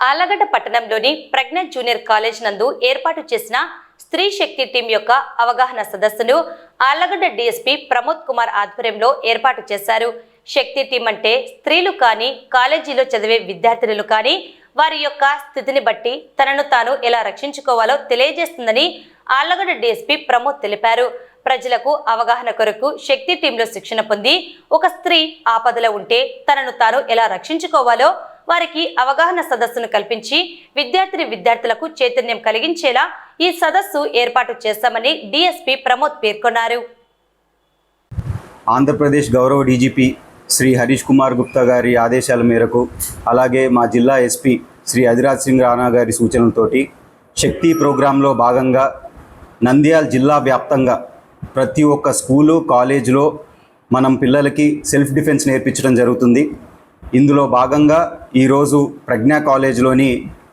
ఆళ్లగడ్డ పట్టణంలోని ప్రజ్ఞ junior college నందు ఏర్పాటు చేసిన స్త్రీ శక్తి టీం యొక్క అవగాహన సదస్సును ఆళ్లగడ్డ డీఎస్పీ ప్రమోద్ కుమార్ ఆధ్వర్యంలో ఏర్పాటు చేశారు. శక్తి టీం అంటే స్త్రీలు కానీ కాలేజీలో చదివే విద్యార్థినులు కానీ వారి యొక్క స్థితిని బట్టి తనను తాను ఎలా రక్షించుకోవాలో తెలియజేస్తుందని ఆళ్లగడ్డ డీఎస్పీ ప్రమోద్ తెలిపారు. ప్రజలకు అవగాహన కొరకు శక్తి టీంలో శిక్షణ పొంది ఒక స్త్రీ ఆపదలో ఉంటే తనను తాను ఎలా రక్షించుకోవాలో వారికి అవగాహన సదస్సును కల్పించి విద్యార్థులకు చైతన్యం కలిగించేలా ఈ సదస్సు ఏర్పాటు చేస్తామని డీఎస్పీ ప్రమోద్ పేర్కొన్నారు. ఆంధ్రప్రదేశ్ గౌరవ డీజీపీ శ్రీ హరీష్ కుమార్ గుప్తా గారి ఆదేశాల మేరకు అలాగే మా జిల్లా ఎస్పీ శ్రీ అధిరాజ్ సింగ్ రాణా గారి సూచనలతోటి శక్తి ప్రోగ్రాంలో భాగంగా నంద్యాల జిల్లా వ్యాప్తంగా ప్రతి ఒక్క స్కూలు కాలేజీలో మనం పిల్లలకి సెల్ఫ్ డిఫెన్స్ నేర్పించడం జరుగుతుంది. ఇందులో భాగంగా ఈరోజు ప్రజ్ఞా కాలేజ్లోని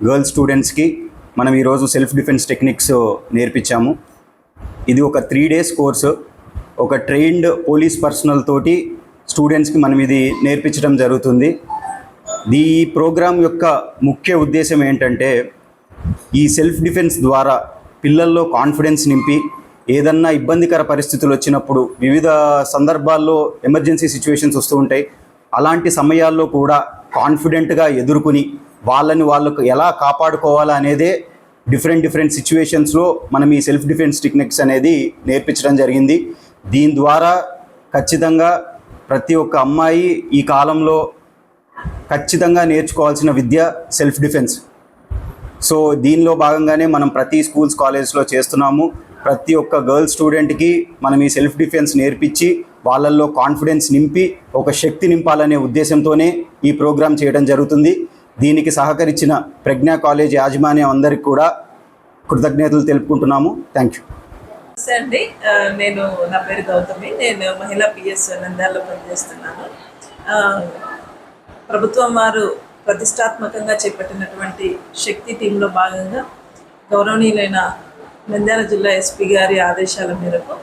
గర్ల్స్ స్టూడెంట్స్కి మనం ఈరోజు సెల్ఫ్ డిఫెన్స్ టెక్నిక్స్ నేర్పించాము. ఇది ఒక 3 days కోర్సు. ఒక ట్రైన్డ్ పోలీస్ పర్సనల్ తోటి స్టూడెంట్స్కి మనం ఇది నేర్పించడం జరుగుతుంది. ఈ ప్రోగ్రాం యొక్క ముఖ్య ఉద్దేశం ఏంటంటే ఈ సెల్ఫ్ డిఫెన్స్ ద్వారా పిల్లల్లో కాన్ఫిడెన్స్ నింపి ఏదన్నా ఇబ్బందికర పరిస్థితులు వచ్చినప్పుడు వివిధ సందర్భాల్లో ఎమర్జెన్సీ సిచ్యువేషన్స్ వస్తూ ఉంటాయి. అలాంటి సమయాల్లో కూడా కాన్ఫిడెంట్గా ఎదుర్కొని వాళ్ళకు ఎలా కాపాడుకోవాలా అనేదే డిఫరెంట్ సిచ్యువేషన్స్లో మనం ఈ సెల్ఫ్ డిఫెన్స్ టెక్నిక్స్ అనేది నేర్పించడం జరిగింది. దీని ద్వారా ఖచ్చితంగా ప్రతి ఒక్క అమ్మాయి ఈ కాలంలో ఖచ్చితంగా నేర్చుకోవాల్సిన విద్య సెల్ఫ్ డిఫెన్స్. సో దీనిలో భాగంగానే మనం ప్రతి స్కూల్స్ కాలేజెస్లో చేస్తున్నాము. ప్రతి ఒక్క గర్ల్ స్టూడెంట్కి మనం ఈ సెల్ఫ్ డిఫెన్స్ నేర్పించి వాళ్ళల్లో కాన్ఫిడెన్స్ నింపి ఒక శక్తి నింపాలనే ఉద్దేశంతోనే ఈ ప్రోగ్రాం చేయడం జరుగుతుంది. దీనికి సహకరించిన ప్రజ్ఞా కాలేజ్ యాజమాన్యం అందరికీ కూడా కృతజ్ఞతలు తెలుపుకుంటున్నాము. Thank you. అండి, నేను నా పేరు గౌతమి. నేను మహిళా పిఎస్ నంద్యాలలో పనిచేస్తున్నాను. ప్రభుత్వం వారు ప్రతిష్టాత్మకంగా చేపట్టినటువంటి శక్తి టీంలో భాగంగా గౌరవనీయులైన నంద్యాల జిల్లా ఎస్పీ గారి ఆదేశాల మేరకు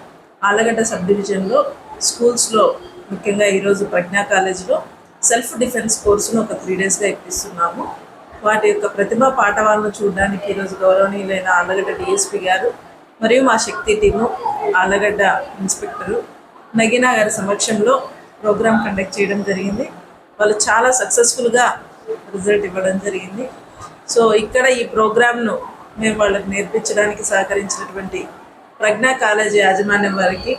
ఆళ్లగడ్డ సబ్ డివిజన్లో స్కూల్స్లో ముఖ్యంగా ఈరోజు ప్రజ్ఞా కాలేజీలో సెల్ఫ్ డిఫెన్స్ కోర్సును ఒక 3 daysగా ఇప్పిస్తున్నాము. వాటి యొక్క ప్రతిభా పాఠవాలను చూడడానికి ఈరోజు గౌరవనీయులైన ఆళ్లగడ్డ డిఎస్పీ గారు మరియు మా శక్తి టీము ఆళ్లగడ్డ ఇన్స్పెక్టరు నగీనా గారి సమక్షంలో ప్రోగ్రాం కండక్ట్ చేయడం జరిగింది. వాళ్ళు చాలా సక్సెస్ఫుల్గా రిజల్ట్ ఇవ్వడం జరిగింది. సో ఇక్కడ ఈ ప్రోగ్రాంను మేము వాళ్ళకి నేర్పించడానికి సహకరించినటువంటి ప్రజ్ఞా కాలేజీ యాజమాన్యం వారికి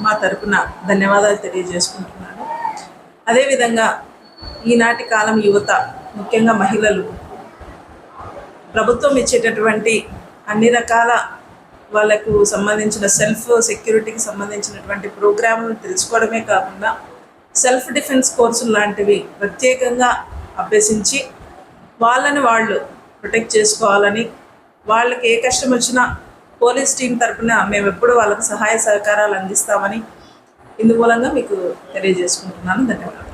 మా తరపున ధన్యవాదాలు తెలియజేసుకుంటున్నాను. అదేవిధంగా ఈనాటి కాలం యువత, ముఖ్యంగా మహిళలు, ప్రభుత్వం ఇచ్చేటటువంటి అన్ని రకాల వాళ్ళకు సంబంధించిన సెల్ఫ్ సెక్యూరిటీకి సంబంధించినటువంటి ప్రోగ్రాంలు తెలుసుకోవడమే కాకుండా సెల్ఫ్ డిఫెన్స్ కోర్సులు లాంటివి ప్రత్యేకంగా అభ్యసించి వాళ్ళని వాళ్ళు ప్రొటెక్ట్ చేసుకోవాలని, వాళ్ళకి ఏ కష్టం వచ్చినా పోలీస్ టీం తరఫున మేము ఎప్పుడు వాళ్ళకు సహాయ సహకారాలు అందిస్తామని ఇందుమూలంగా మీకు తెలియజేసుకుంటున్నాను. ధన్యవాదాలు.